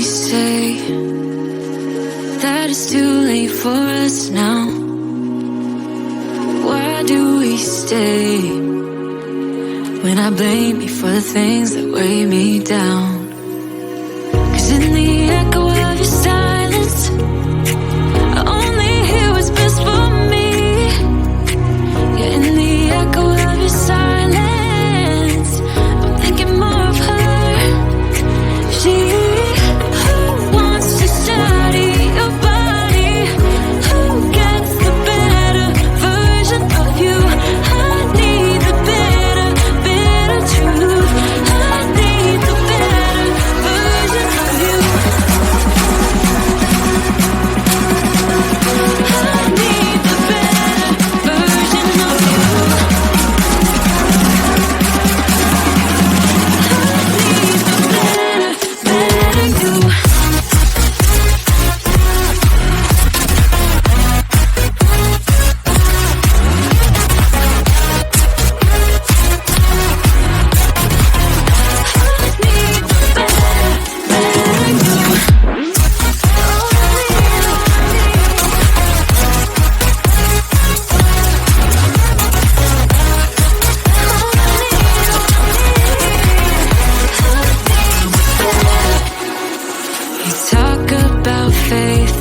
say that it's too late for us now? Why do we stay when I blame you for the things that weigh me down? 'Cause in the echo of your silence, I only hear what's best for me. Yeah, in the echo of your silence, I'm thinking more of her. She who wants to study your body, who gets the better version of you. I need the better truth. I need the better version of you. I need the better version of you. I need the better you. You talk about faith.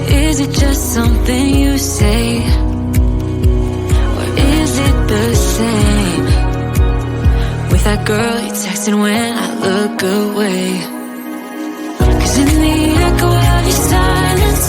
Is it just something you say? Or is it the same with that girl you texting when I look away? 'Cause in the echo of your silence,